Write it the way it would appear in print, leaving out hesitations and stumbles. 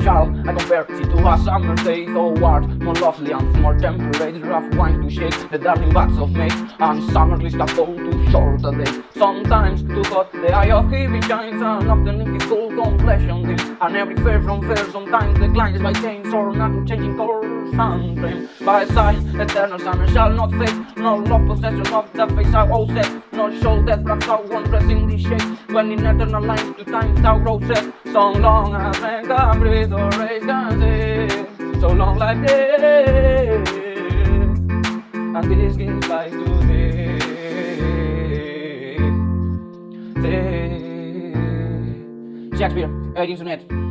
Shall I compare it to a summer day? Thou art more lovely and more temperate, rough wine to shake the darling backs of mate, and summerly scaffold too short a day. Sometimes too hot the eye of heavy shines, and often in his cold complexion dims, and every fair from fair sometimes declines by change or not changing course and frame. By side, eternal summer shall not fade, nor love possession of the face I all set, nor show that black out one pressing the shade, when in eternal lines to time thou grows set. So long as man can breathe or raise can see, so long like this, and this gives life to this. Shakespeare, 18th Sonnet.